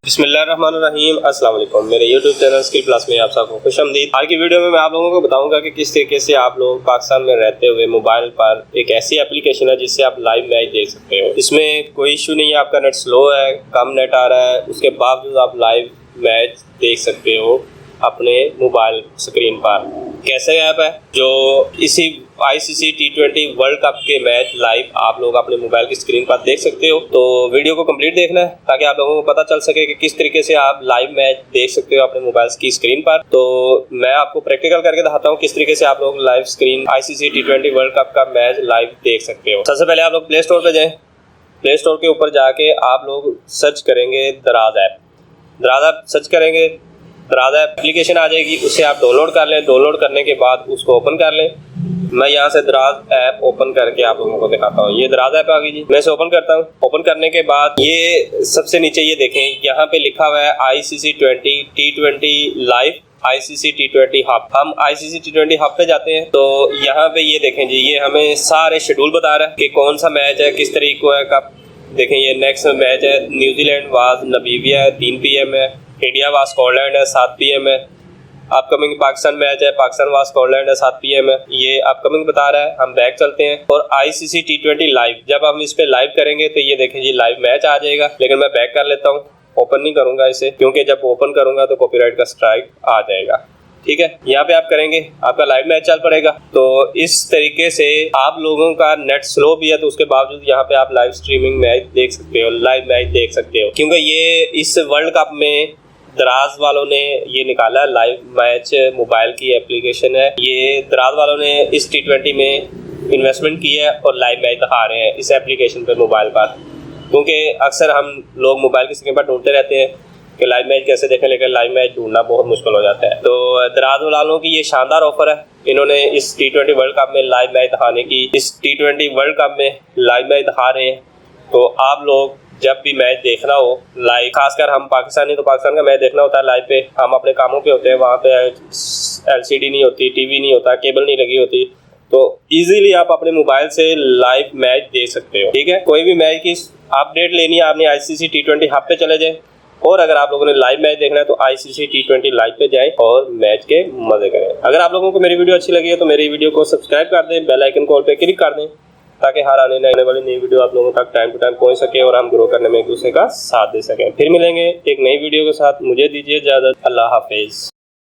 बिस्मिल्लाहिर्रहमानिर्रहीम अस्सलाम वालेकुम। मेरे YouTube चैनल स्किल प्लस में आप सबको खुशामदीद। आज की वीडियो में मैं आप लोगों को बताऊंगा कि किस तरीके से आप लोग पाकिस्तान में रहते हुए मोबाइल पर एक ऐसी एप्लीकेशन है जिससे आप लाइव मैच देख सकते हो। इसमें कोई इशू नहीं है, आपका नेट स्लो है, कम नेट आ रहा है, उसके बावजूद आप लाइव मैच देख सकते हो अपने मोबाइल स्क्रीन पर। कैसे ऐप है जो इसी ICC T20 वर्ल्ड कप के मैच लाइव आप लोग अपने मोबाइल की स्क्रीन पर देख सकते हो। तो वीडियो को कंप्लीट देखना है ताकि आप लोगों को पता चल सके कि किस तरीके से आप लाइव मैच देख सकते हो अपने मोबाइल की स्क्रीन पर। तो मैं आपको प्रैक्टिकल करके दिखाता हूँ किस तरीके से आप लोग live screen ICC T20 world cup का मैच लाइव देख सकते हो। सबसे पहले आप लोग प्ले स्टोर पर जाएँ। प्ले स्टोर के ऊपर जाके आप लोग सर्च करेंगे दराज ऐप। दराज ऐप सर्च करेंगे, दराज ऐप एप्लीकेशन आ जाएगी, उसे आप डाउनलोड कर लें। डाउनलोड करने के बाद उसको ओपन कर लें। मैं यहाँ से दराज ऐप ओपन करके आप लोगों को दिखाता हूँ। ये दराज ऐप आ गई जी, मैं इसे ओपन करता हूँ। ओपन करने के बाद ये सबसे नीचे ये देखें, यहाँ पे लिखा हुआ है ICC T20 live ICC T20 hub. हम ICC T20 हब पे जाते हैं तो यहाँ पे ये देखें जी, ये हमें सारे शेड्यूल बता रहा है कि कौन सा मैच है, किस तरीके को है, कब। देखें ये नेक्स्ट मैच है न्यूजीलैंड वाज नमीबिया है, 3 PM है। इंडिया वाज स्कॉटलैंड है, 7 PM है। अपकमिंग पाकिस्तान मैच है, पाकिस्तान वाज स्कॉटलैंड है, 7 PM है। ये अपकमिंग बता रहा है। हम बैक चलते हैं और ICC T20 लाइव, जब हम इस पे लाइव करेंगे तो ये देखें जी लाइव मैच आ जाएगा। लेकिन मैं बैक कर लेता हूँ, ओपन नहीं करूंगा इसे, क्योंकि जब ओपन करूंगा तो कॉपीराइट का स्ट्राइक आ जाएगा। ठीक है, यहाँ पे आप करेंगे, आपका लाइव मैच चल पड़ेगा। तो इस तरीके से आप लोगों का नेट स्लो भी है तो उसके बावजूद यहाँ पे आप लाइव स्ट्रीमिंग मैच देख सकते हो, लाइव मैच देख सकते हो। क्योंकि ये इस वर्ल्ड कप में दराज वालों ने ये निकाला, लाइव मैच मोबाइल की एप्लीकेशन है। ये दराज वालों ने इस T20 में इन्वेस्टमेंट की है और लाइव मैच दिखा रहे हैं इस एप्लीकेशन पर मोबाइल पर। क्योंकि अक्सर हम लोग मोबाइल की स्क्रीन पर ढूंढते रहते हैं कि लाइव मैच कैसे देखें, लेकिन लाइव मैच ढूंढना बहुत मुश्किल हो जाता है। तो दराज वालों की ये शानदार ऑफर है, इन्होंने इस T20 वर्ल्ड कप में लाइव मैच दिखाने की, इस T20 वर्ल्ड कप में लाइव मैच दिखा रहे हैं। तो आप लोग जब भी मैच देखना हो लाइव, खासकर हम पाकिस्तानी, तो पाकिस्तान का मैच देखना होता है लाइव पे, हम अपने कामों पे होते हैं, वहाँ पे LCD नहीं होती, TV नहीं होता, केबल नहीं लगी होती, तो इजीली आप अपने मोबाइल से लाइव मैच देख सकते हो। ठीक है, कोई भी मैच की अपडेट लेनी है आपने ICC T20 हब पे चले जाए, और अगर आप लोगों ने लाइव मैच देखना है तो ICC T20 लाइव पे जाएं और मैच के मजे करें। अगर आप लोगों को मेरी वीडियो अच्छी लगी है तो मेरी वीडियो को सब्सक्राइब कर दें, बेल आइकन कॉल पे क्लिक कर दें, ताकि हर आने वाली नई वीडियो आप लोगों तक टाइम टू टाइम पहुंच सके और हम ग्रो करने में एक दूसरे का साथ दे सकें। फिर मिलेंगे एक नई वीडियो के साथ, मुझे दीजिए इजाजत। अल्लाह हाफिज।